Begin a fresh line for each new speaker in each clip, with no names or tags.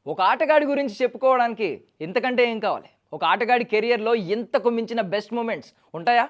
ఒక ఆటగాడి గురించి చెప్పుకోవడానికి ఇంతకంటే ఏం కావాలి? ఒక ఆటగాడి కెరియర్‌లో ఇంతకు మించిన బెస్ట్ మొమెంట్స్ ఉంటాయా?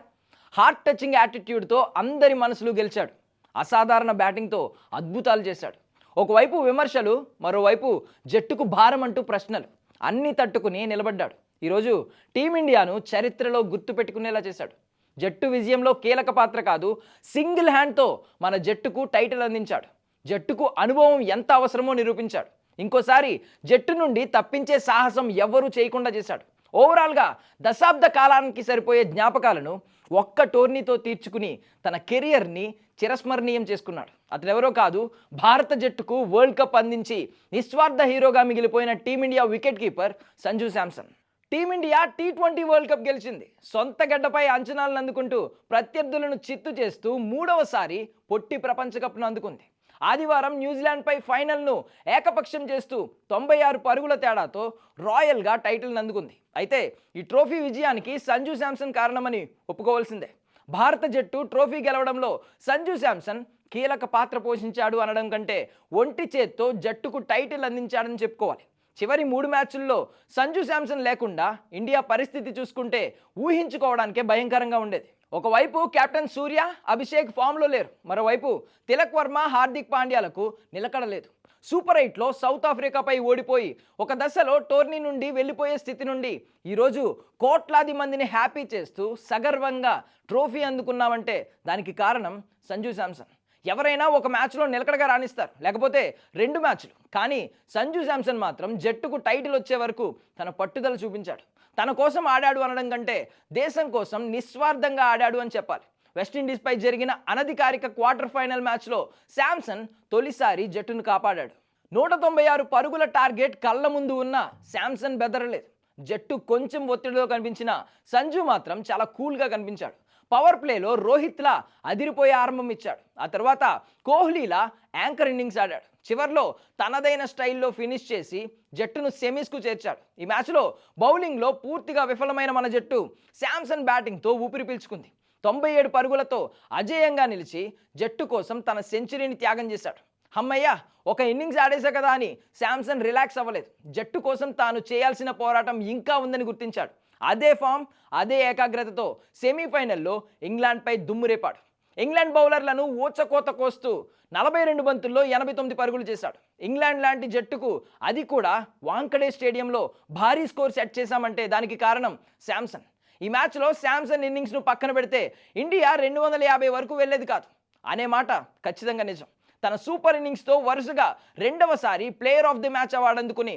హార్ట్ టచింగ్ యాటిట్యూడ్‌తో అందరి మనసులు గెలిచాడు. అసాధారణ బ్యాటింగ్‌తో అద్భుతాలు చేశాడు. ఒకవైపు విమర్శలు, మరోవైపు జట్టుకు భారం అంటూ ప్రశ్నలు. అన్నీ తట్టుకుని నిలబడ్డాడు. ఈరోజు టీమిండియాను చరిత్రలో గుర్తుపెట్టుకునేలా చేశాడు. జట్టు విజయంలో కీలక పాత్ర కాదు, సింగిల్ హ్యాండ్‌తో మన జట్టుకు టైటిల్ అందించాడు. జట్టుకు అనుభవం ఎంత అవసరమో నిరూపించాడు. ఇంకోసారి జట్టు నుండి తప్పించే సాహసం ఎవ్వరూ చేయకుండా చేశాడు. ఓవరాల్గా దశాబ్ద కాలానికి సరిపోయే జ్ఞాపకాలను ఒక్క టోర్నీతో తీర్చుకుని తన కెరియర్ని చిరస్మరణీయం చేసుకున్నాడు. అతనెవరో కాదు, భారత జట్టుకు వరల్డ్ కప్ అందించి నిస్వార్థ హీరోగా మిగిలిపోయిన team India wicket keeper Sanju Samson. Team India T20 world cup గెలిచింది. సొంత గడ్డపై అంచనాలను అందుకుంటూ ప్రత్యర్థులను చిత్తు చేస్తూ మూడవసారి పొట్టి ప్రపంచ కప్ను అందుకుంది. ఆదివారం న్యూజిలాండ్పై ఫైనల్ను ఏకపక్షం చేస్తూ 96 పరుగుల తేడాతో రాయల్గా టైటిల్ని అందుకుంది. అయితే ఈ ట్రోఫీ విజయానికి సంజు శాంసన్ కారణమని ఒప్పుకోవాల్సిందే. భారత జట్టు ట్రోఫీ గెలవడంలో సంజు శాంసన్ కీలక పాత్ర పోషించాడు అనడం కంటే ఒంటి చేత్తో జట్టుకు టైటిల్ అందించాడని చెప్పుకోవాలి. చివరి 3 మ్యాచ్ల్లో సంజు శాంసన్ లేకుండా ఇండియా పరిస్థితి చూసుకుంటే ఊహించుకోవడానికే భయంకరంగా ఉండేది. ఒకవైపు కెప్టెన్ సూర్య, అభిషేక్ ఫామ్లో లేరు. మరోవైపు తిలక్ వర్మ, హార్దిక్ పాండ్యాలకు నిలకడలేదు. సూపర్ 8లో సౌత్ ఆఫ్రికాపై ఓడిపోయి ఒక దశలో టోర్నీ నుండి వెళ్ళిపోయే స్థితి నుండి ఈరోజు కోట్లాది మందిని హ్యాపీ చేస్తూ సగర్వంగా ట్రోఫీ అందుకున్నామంటే దానికి కారణం సంజు శాంసన్. ఎవరైనా ఒక మ్యాచ్లో నిలకడగా రాణిస్తారు, లేకపోతే 2 మ్యాచ్లు. కానీ సంజు శాంసన్ మాత్రం జట్టుకు టైటిల్ వచ్చే వరకు తన పట్టుదల చూపించాడు. తన కోసం ఆడాడు అనడం కంటే దేశం కోసం నిస్వార్థంగా ఆడాడు అని చెప్పాలి. వెస్టిండీస్పై జరిగిన అనధికారిక క్వార్టర్ ఫైనల్ మ్యాచ్లో శాంసన్ తొలిసారి జట్టును కాపాడాడు. 196 పరుగుల టార్గెట్ కళ్ళ ముందు ఉన్న శాంసన్ బెదరలేదు. జట్టు కొంచెం ఒత్తిడిలో కనిపించిన సంజు మాత్రం చాలా కూల్గా కనిపించాడు. పవర్ ప్లేలో రోహిత్లా అదిరిపోయే ఆరంభం ఇచ్చాడు. ఆ తర్వాత కోహ్లీలా యాంకర్ ఇన్నింగ్స్ ఆడాడు. చివర్లో తనదైన స్టైల్లో ఫినిష్ చేసి జట్టును సెమీస్కు చేర్చాడు. ఈ మ్యాచ్లో బౌలింగ్లో పూర్తిగా విఫలమైన మన జట్టు శాంసన్ బ్యాటింగ్తో ఊపిరి పీల్చుకుంది. 97 పరుగులతో అజేయంగా నిలిచి జట్టు కోసం తన సెంచరీని త్యాగం చేశాడు. అమ్మయ్య, ఒక ఇన్నింగ్స్ ఆడేసా కదా అని శాంసన్ రిలాక్స్ అవ్వలేదు. జట్టు కోసం తాను చేయాల్సిన పోరాటం ఇంకా ఉందని గుర్తించాడు. అదే ఫామ్, అదే ఏకాగ్రతతో సెమీఫైనల్లో ఇంగ్లాండ్పై దుమ్మురేపాడు. ఇంగ్లాండ్ బౌలర్లను ఊచకోత కోస్తూ 42 బంతుల్లో 89 పరుగులు చేశాడు. ఇంగ్లాండ్ లాంటి జట్టుకు, అది కూడా వాంకడే స్టేడియంలో భారీ స్కోర్ సెట్ చేశామంటే దానికి కారణం శాంసన్. ఈ మ్యాచ్లో శాంసన్ ఇన్నింగ్స్ను పక్కన పెడితే ఇండియా 250 వరకు వెళ్ళేది కాదు అనే మాట ఖచ్చితంగా నిజం. తన సూపర్ ఇన్నింగ్స్తో వరుసగా రెండవసారి player of the match award అందుకుని